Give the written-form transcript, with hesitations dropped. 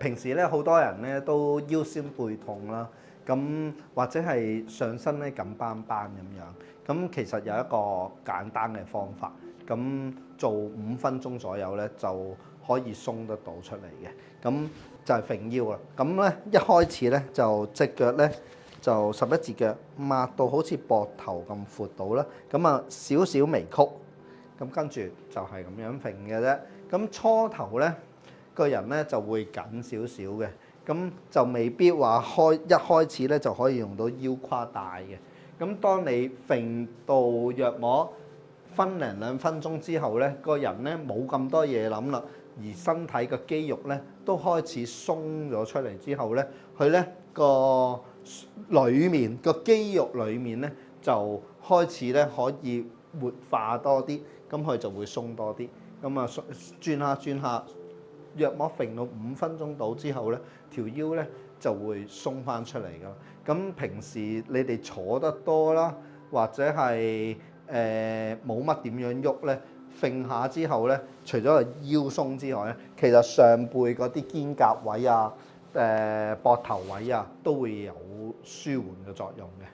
平時咧好多人咧都腰酸背痛啦，咁或者係上身咧緊斑斑咁樣，咁其實有一個簡單嘅方法，咁做5分鐘左右咧就可以鬆得到出嚟嘅，咁就係揈腰啦。咁咧一開始咧就隻腳咧就11字腳抹到好似膊頭咁闊到啦，咁啊少少微曲，咁跟住就係咁樣揈嘅啫。咁初頭咧個人咧就會緊少少嘅，咁就未必話一開始咧就可以用到腰跨大嘅。咁當你揈到約莫分零2分鐘之後咧，個人咧冇咁多嘢諗啦，而身體嘅肌肉咧都開始鬆咗出嚟之後咧，佢咧個裡面個肌肉裡面咧就開始咧可以活化多啲，咁佢就會鬆多啲。咁啊轉下，約莫揈到5分鐘到之後咧，條腰咧就會鬆翻出嚟㗎啦。咁平時你哋坐得多啦，或者係冇乜點樣喐咧，揈下之後咧，除咗個腰鬆之外咧，其實上背嗰啲肩胛位啊、膊頭位啊，都會有舒緩嘅作用嘅。